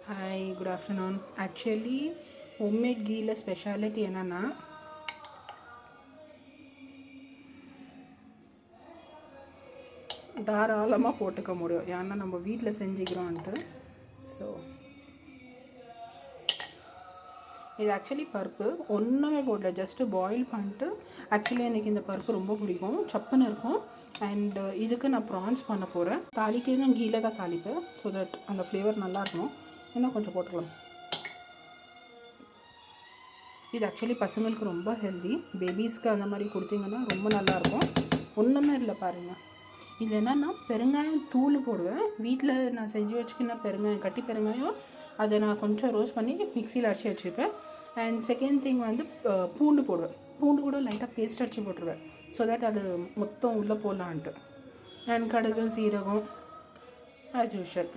Hi, good afternoon. Actually, homemade ghee speciality என்னன்னா தாராளமாக போட்டுக்க முடியும். ஏன்னா நம்ம வீட்டில் செஞ்சுக்கிறோன்ட்டு. ஸோ இது ஆக்சுவலி பருப்பு ஒன்றுமே போடல, ஜஸ்ட்டு பாயில் பண்ணிட்டு. ஆக்சுவலி எனக்கு இந்த பருப்பு ரொம்ப பிடிக்கும், சப்புன்னு இருக்கும். அண்ட் இதுக்கு நான் ப்ரான்ஸ் பண்ண போகிறேன். தாளிக்கிறது கீழே தான் தாளிப்பேன், ஸோ தட் அந்த ஃப்ளேவர் நல்லாயிருக்கும். இன்னும் கொஞ்சம் போட்டுக்கலாம். இது ஆக்சுவலி பசங்களுக்கு ரொம்ப ஹெல்தி. பேபிஸ்க்கு அந்த மாதிரி கொடுத்தீங்கன்னா ரொம்ப நல்லாயிருக்கும். ஒன்றுமே இல்லை பாருங்கள். இதில் என்னென்னா பெருங்காயம் தூள் போடுவேன். வீட்டில் நான் செஞ்சு வச்சுக்கின பெருங்காயம், கட்டி பெருங்காயம், அதை நான் கொஞ்சம் ரோஸ்ட் பண்ணி மிக்சியில் அடித்து வச்சுப்பேன். அண்ட் செகண்ட் திங் வந்து பூண்டு போடுவேன். பூண்டு கூட லைட்டாக பேஸ்ட் அடித்து போட்டுருவேன், ஸோ தட் அது மொத்தம் உள்ளே போடலான்ட்டு. அண்ட் கடுகு, சீரகம், ஆஸ் யூஷுவல்.